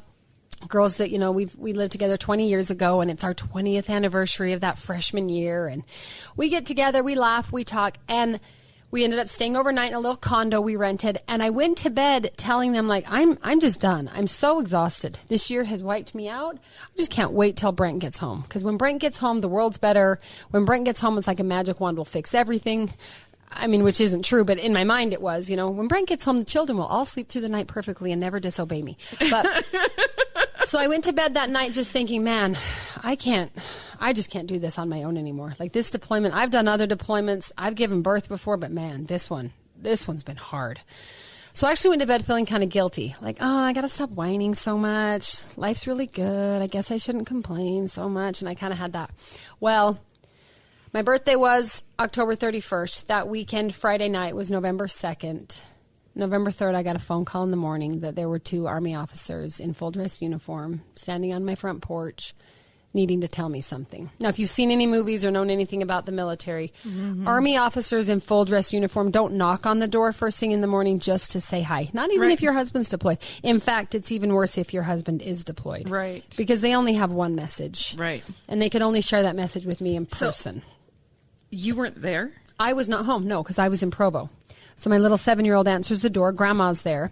Speaker 1: Girls that, you know, we lived together 20 years ago, and it's our 20th anniversary of that freshman year. And we get together, we laugh, we talk, and we ended up staying overnight in a little condo we rented, and I went to bed telling them, like, I'm just done. I'm so exhausted. This year has wiped me out. I just can't wait till Brent gets home, because when Brent gets home, the world's better. When Brent gets home, it's like a magic wand will fix everything. I mean, which isn't true, but in my mind it was, you know. When Brent gets home, the children will all sleep through the night perfectly and never disobey me. But so I went to bed that night just thinking, man, I just can't do this on my own anymore. Like this deployment, I've done other deployments. I've given birth before, but man, this one's been hard. So I actually went to bed feeling kind of guilty. Like, oh, I got to stop whining so much. Life's really good. I guess I shouldn't complain so much. And I kind of had that. Well, my birthday was October 31st. That weekend, Friday night, was November 2nd. November 3rd, I got a phone call in the morning that there were 2 Army officers in full dress uniform standing on my front porch needing to tell me something. Now, if you've seen any movies or known anything about the military, Army officers in full dress uniform don't knock on the door first thing in the morning just to say hi. Not even if your husband's deployed. In fact, it's even worse if your husband is deployed.
Speaker 2: Right.
Speaker 1: Because they only have one message.
Speaker 2: Right.
Speaker 1: And they could only share that message with me in person.
Speaker 2: So, you weren't there?
Speaker 1: I was not home, no, because I was in Provo. So my little 7-year-old answers the door. Grandma's there.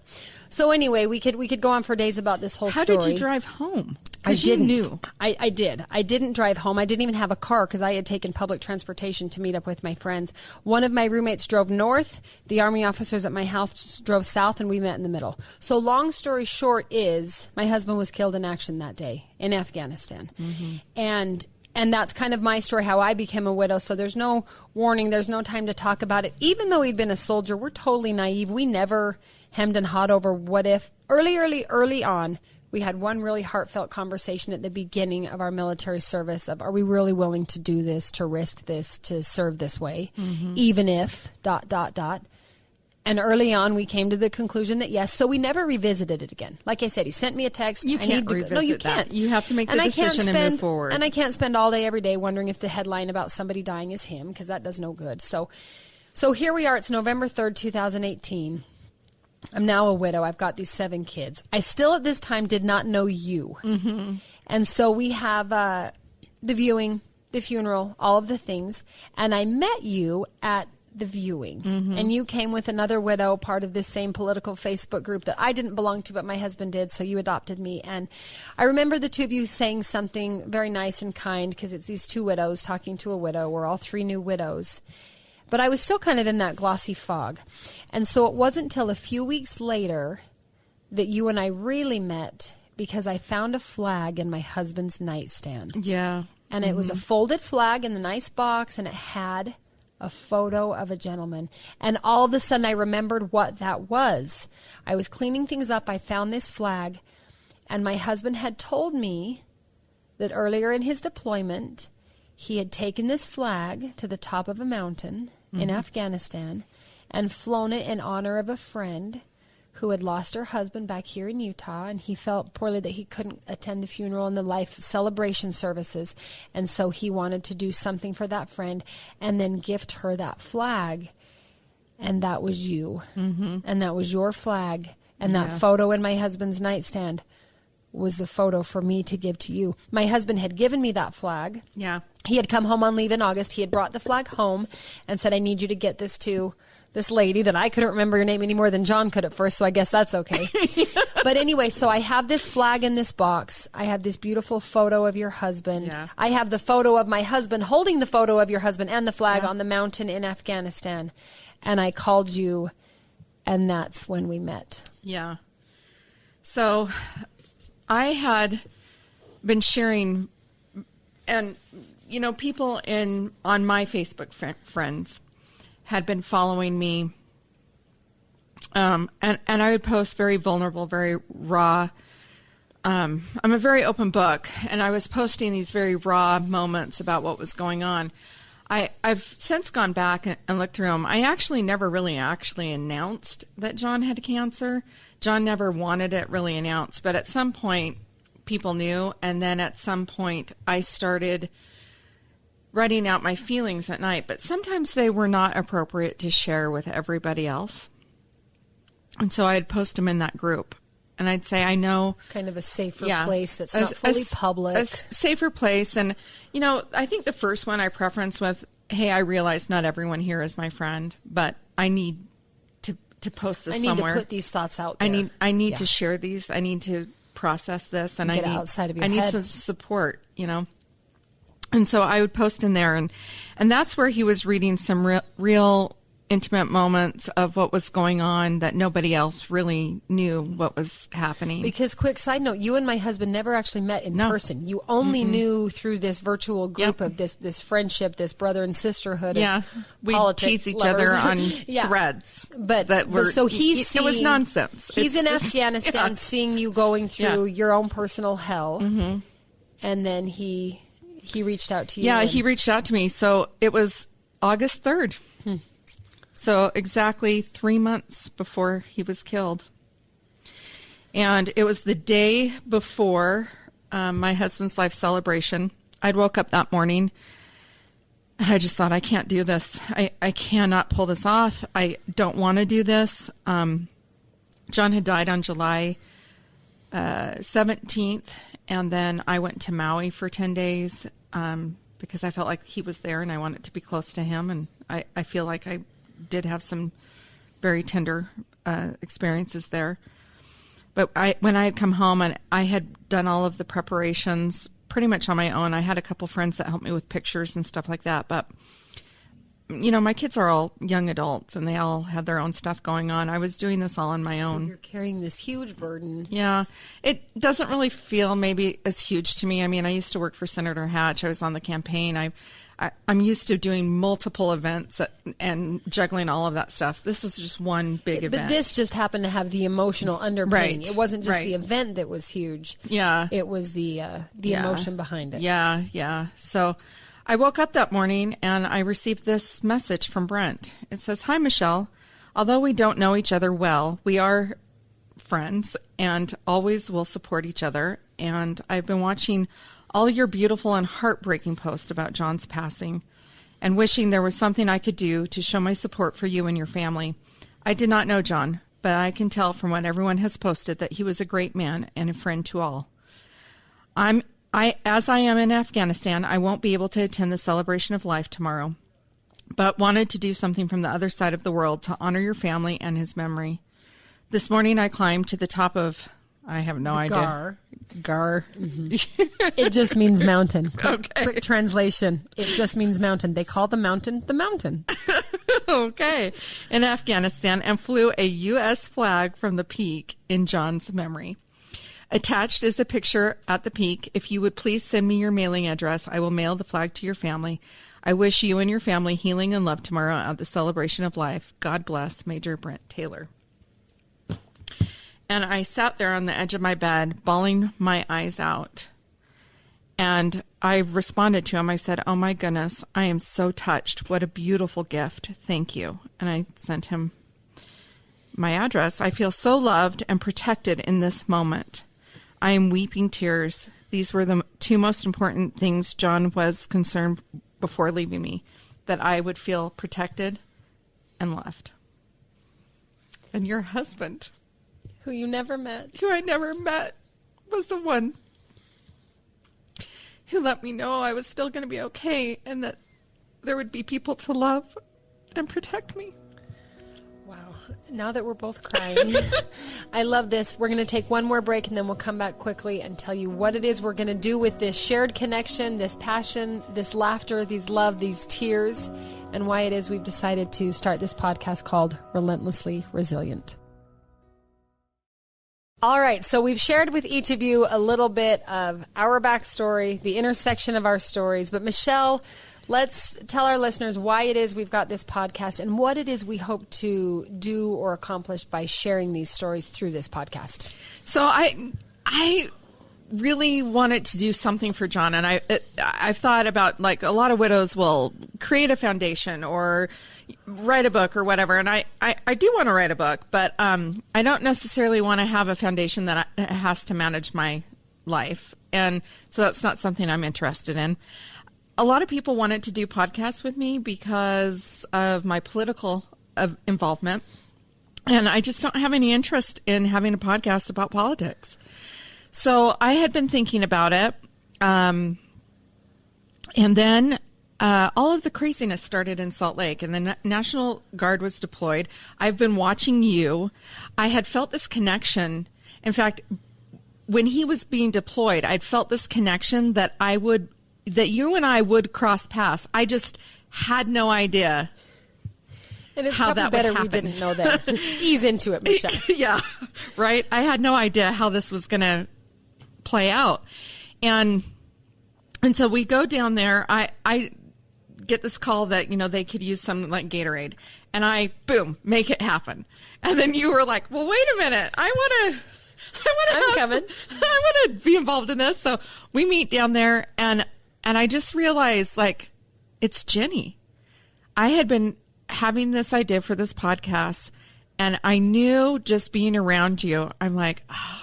Speaker 1: So anyway, we could go on for days about this whole story.
Speaker 2: How did you drive home?
Speaker 1: I didn't.
Speaker 2: You knew.
Speaker 1: I did. I didn't drive home. I didn't even have a car because I had taken public transportation to meet up with my friends. One of my roommates drove north. The Army officers at my house drove south, and we met in the middle. So long story short is my husband was killed in action that day in Afghanistan. And that's kind of my story, how I became a widow. So there's no warning. There's no time to talk about it. Even though he'd been a soldier, we're totally naive. We never hemmed and hawed over what if. Early on, we had one really heartfelt conversation at the beginning of our military service of, are we really willing to do this, to risk this, to serve this way, even if, ... And early on, we came to the conclusion that yes, so we never revisited it again. Like I said, he sent me a text.
Speaker 2: You can't revisit
Speaker 1: No, you can't.
Speaker 2: That. You have to make the decision and move forward.
Speaker 1: And I can't spend all day, every day wondering if the headline about somebody dying is him, because that does no good. So here we are. It's November 3rd, 2018. I'm now a widow. I've got these 7 kids. I still at this time did not know you. And so we have the viewing, the funeral, all of the things. And I met you at the viewing. And you came with another widow, part of this same political Facebook group that I didn't belong to, but my husband did, so you adopted me. And I remember the 2 of you saying something very nice and kind, because it's these 2 widows talking to a widow. We're all 3 new widows. But I was still kind of in that glossy fog. And so it wasn't until a few weeks later that you and I really met, because I found a flag in my husband's nightstand.
Speaker 2: Yeah.
Speaker 1: And it was a folded flag in the nice box, and it had a photo of a gentleman. And all of a sudden I remembered what that was. I was cleaning things up. I found this flag, and my husband had told me that earlier in his deployment, he had taken this flag to the top of a mountain in Afghanistan and flown it in honor of a friend who had lost her husband back here in Utah, and he felt poorly that he couldn't attend the funeral and the life celebration services, and so he wanted to do something for that friend and then gift her that flag, and that was you. And that was your flag, and that photo in my husband's nightstand was the photo for me to give to you. My husband had given me that flag.
Speaker 2: Yeah.
Speaker 1: He had come home on leave in August. He had brought the flag home and said, I need you to get this to this lady that I couldn't remember her name any more than John could at first, so I guess that's okay. But anyway, so I have this flag in this box. I have this beautiful photo of your husband.
Speaker 2: Yeah.
Speaker 1: I have the photo of my husband holding the photo of your husband and the flag on the mountain in Afghanistan. And I called you, and that's when we met.
Speaker 2: Yeah. So I had been sharing, and people on my Facebook friends had been following me, and I would post very vulnerable, very raw. I'm a very open book, and I was posting these very raw moments about what was going on. I've since gone back and looked through them. I actually never really announced that John had cancer. John never wanted it really announced, but at some point people knew, and then at some point I started writing out my feelings at night, but sometimes they were not appropriate to share with everybody else. And so I'd post them in that group, and I'd say, I know.
Speaker 1: Kind of a safer place that's not fully public.
Speaker 2: A safer place. And, I think the first one I preference with, hey, I realize not everyone here is my friend, but I need to post this somewhere.
Speaker 1: I need to put these thoughts out there.
Speaker 2: I need to share these. I need to process this, and
Speaker 1: get outside of your head.
Speaker 2: I need some support, And so I would post in there, and that's where he was reading some real intimate moments of what was going on that nobody else really knew what was happening.
Speaker 1: Because, quick side note, you and my husband never actually met in person. You only knew through this virtual group of this friendship, this brother and sisterhood.
Speaker 2: Yeah, we tease each other on threads.
Speaker 1: But so it was nonsense. He's in Afghanistan, seeing you going through your own personal hell, and then he reached out to you.
Speaker 2: Yeah, he reached out to me. So it was August 3rd. So exactly 3 months before he was killed. And it was the day before my husband's life celebration. I'd woke up that morning, and I just thought, I can't do this. I cannot pull this off. I don't want to do this. John had died on July 17th, and then I went to Maui for 10 days because I felt like he was there, and I wanted to be close to him. And I feel like I did have some very tender experiences there. But when I had come home and I had done all of the preparations pretty much on my own, I had a couple friends that helped me with pictures and stuff like that. But, my kids are all young adults, and they all had their own stuff going on. I was doing this all on my own.
Speaker 1: So you're carrying this huge burden.
Speaker 2: Yeah. It doesn't really feel maybe as huge to me. I mean, I used to work for Senator Hatch. I was on the campaign. I'm used to doing multiple events and juggling all of that stuff. This is just one big event.
Speaker 1: But this just happened to have the emotional underpinning. Right. It wasn't just the event that was huge.
Speaker 2: Yeah.
Speaker 1: It was the emotion behind it.
Speaker 2: Yeah. So I woke up that morning and I received this message from Brent. It says, "Hi, Michelle. Although we don't know each other well, we are friends and always will support each other. And I've been watching all your beautiful and heartbreaking posts about John's passing and wishing there was something I could do to show my support for you and your family. I did not know John, but I can tell from what everyone has posted that he was a great man and a friend to all. As I am in Afghanistan, I won't be able to attend the celebration of life tomorrow, but wanted to do something from the other side of the world to honor your family and his memory. This morning I climbed to the top of, I have no idea. Gar.
Speaker 1: Mm-hmm. It just means mountain.
Speaker 2: Okay.
Speaker 1: Quick translation. It just means mountain. They call the mountain the mountain.
Speaker 2: Okay. In Afghanistan, and flew a U.S. flag from the peak in John's memory. Attached is a picture at the peak. If you would please send me your mailing address, I will mail the flag to your family. I wish you and your family healing and love tomorrow at the celebration of life. God bless, Major Brent Taylor." And I sat there on the edge of my bed, bawling my eyes out. And I responded to him. I said, "Oh my goodness, I am so touched. What a beautiful gift. Thank you." And I sent him my address. I feel so loved and protected in this moment. I am weeping tears. These were the two most important things John was concerned before leaving me, that I would feel protected and loved. And your husband,
Speaker 1: who you never met,
Speaker 2: who I never met, was the one who let me know I was still going to be okay and that there would be people to love and protect me.
Speaker 1: Wow. Now that we're both crying, I love this. We're going to take one more break and then we'll come back quickly and tell you what it is we're going to do with this shared connection, this passion, this laughter, these love, these tears, and why it is we've decided to start this podcast called Relentlessly Resilient. All right, so we've shared with each of you a little bit of our backstory, the intersection of our stories. But Michelle, let's tell our listeners why it is we've got this podcast and what it is we hope to do or accomplish by sharing these stories through this podcast.
Speaker 2: So I really wanted to do something for John, and I've thought about, like, a lot of widows will create a foundation or write a book or whatever, and I do want to write a book, but I don't necessarily want to have a foundation that has to manage my life, and so that's not something I'm interested in. A lot of people wanted to do podcasts with me because of my political involvement, and I just don't have any interest in having a podcast about politics. So I had been thinking about it, and then all of the craziness started in Salt Lake, and the National Guard was deployed. I've been watching you. I had felt this connection. In fact, when he was being deployed, I'd felt this connection that you and I would cross paths. I just had no idea.
Speaker 1: And it's
Speaker 2: how
Speaker 1: probably
Speaker 2: that
Speaker 1: better
Speaker 2: would
Speaker 1: we
Speaker 2: happen.
Speaker 1: didn't know that. Ease into it, Michelle.
Speaker 2: Yeah, right. I had no idea how this was going to play out. And so we go down there. I get this call that, they could use some, like, Gatorade, and I, boom, make it happen. And then you were like, well, wait a minute. I want to be involved in this. So we meet down there, and I just realized, like, it's Jennie. I had been having this idea for this podcast, and I knew just being around you, I'm like, oh,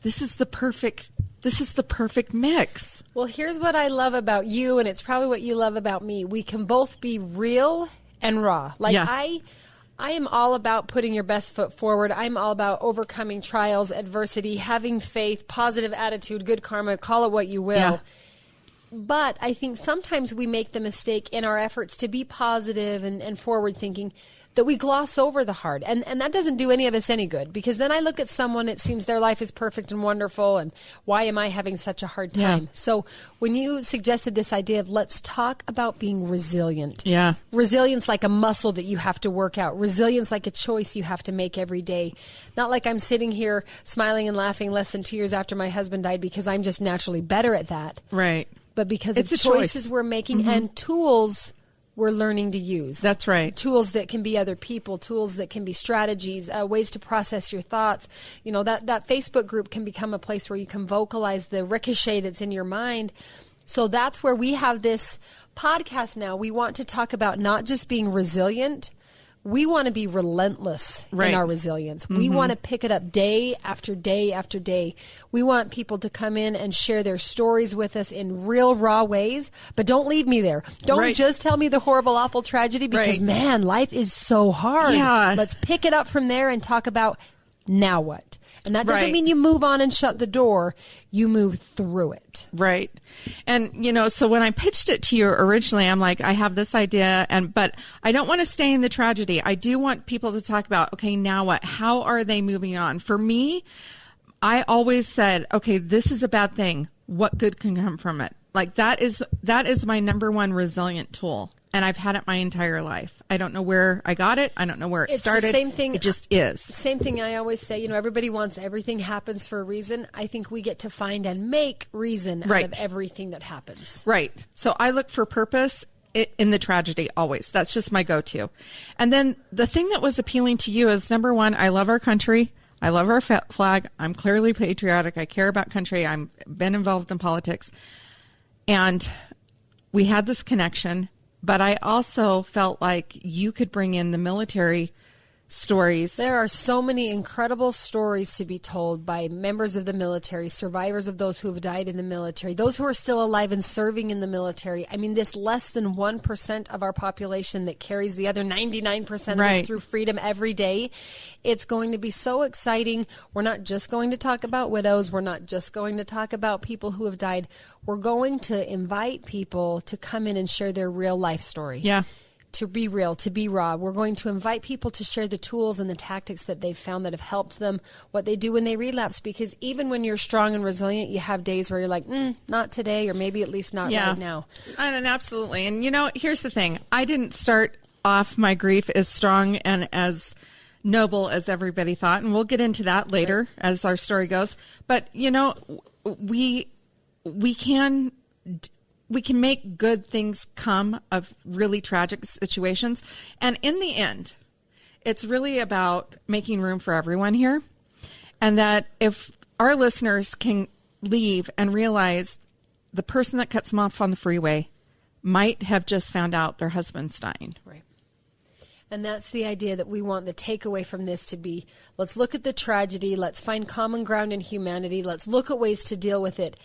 Speaker 2: this is the perfect mix.
Speaker 1: Well, here's what I love about you, and it's probably what you love about me. We can both be real and raw. Like, yeah. I am all about putting your best foot forward. I'm all about overcoming trials, adversity, having faith, positive attitude, good karma, call it what you will. Yeah. But I think sometimes we make the mistake in our efforts to be positive and forward thinking that we gloss over the hard. And that doesn't do any of us any good, because then I look at someone, it seems their life is perfect and wonderful, and why am I having such a hard time? Yeah. So when you suggested this idea of let's talk about being resilient.
Speaker 2: Yeah.
Speaker 1: Resilience like a muscle that you have to work out. Resilience like a choice you have to make every day. Not like I'm sitting here smiling and laughing less than 2 years after my husband died because I'm just naturally better at that.
Speaker 2: Right.
Speaker 1: But because of choices we're making and tools we're learning to use.
Speaker 2: That's right.
Speaker 1: Tools that can be other people, tools that can be strategies, ways to process your thoughts. That Facebook group can become a place where you can vocalize the ricochet that's in your mind. So that's where we have this podcast now. We want to talk about not just being resilient. We want to be relentless in our resilience. We want to pick it up day after day after day. We want people to come in and share their stories with us in real, raw ways. But don't leave me there. Don't just tell me the horrible, awful tragedy, because, man, life is so hard.
Speaker 2: Yeah.
Speaker 1: Let's pick it up from there and talk about now what. And that doesn't mean you move on and shut the door. You move through it.
Speaker 2: Right. And, so when I pitched it to you originally, I'm like, I have this idea, but I don't want to stay in the tragedy. I do want people to talk about, okay, now what? How are they moving on? For me, I always said, okay, this is a bad thing. What good can come from it? Like, that is my number one resilient tool. And I've had it my entire life. I don't know where I got it. I don't know where it started.
Speaker 1: It's the same thing.
Speaker 2: It just is.
Speaker 1: Same thing I always say, everybody wants everything happens for a reason. I think we get to find and make reason out of everything that happens.
Speaker 2: Right. So I look for purpose in the tragedy always. That's just my go-to. And then the thing that was appealing to you is, number one, I love our country. I love our flag. I'm clearly patriotic. I care about country. I've been involved in politics. And we had this connection. But I also felt like you could bring in the military stories.
Speaker 1: There are so many incredible stories to be told by members of the military, survivors of those who have died in the military, those who are still alive and serving in the military. I mean, this less than 1% of our population that carries the other 99% of us through freedom every day. It's going to be so exciting. We're not just going to talk about widows. We're not just going to talk about people who have died. We're going to invite people to come in and share their real life story.
Speaker 2: Yeah.
Speaker 1: To be real, to be raw. We're going to invite people to share the tools and the tactics that they've found that have helped them, what they do when they relapse. Because even when you're strong and resilient, you have days where you're like, not today, or maybe at least not right now.
Speaker 2: And absolutely. And, here's the thing. I didn't start off my grief as strong and as noble as everybody thought. And we'll get into that later as our story goes. But, we can make good things come of really tragic situations. And in the end, it's really about making room for everyone here. And that if our listeners can leave and realize the person that cuts them off on the freeway might have just found out their husband's dying.
Speaker 1: Right. And that's the idea that we want the takeaway from this to be, let's look at the tragedy. Let's find common ground in humanity. Let's look at ways to deal with it.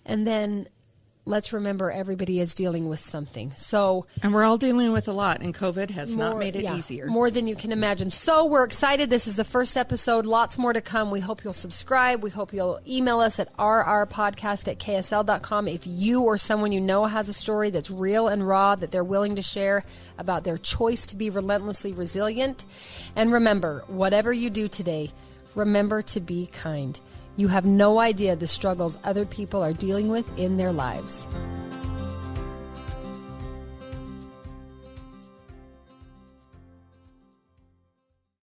Speaker 1: And then let's remember everybody is dealing with something.
Speaker 2: And we're all dealing with a lot, and COVID has not made it easier.
Speaker 1: More than you can imagine. So we're excited. This is the first episode. Lots more to come. We hope you'll subscribe. We hope you'll email us at rrpodcast@ksl.com if you or someone you know has a story that's real and raw that they're willing to share about their choice to be relentlessly resilient. And remember, whatever you do today, remember to be kind. You have no idea the struggles other people are dealing with in their lives.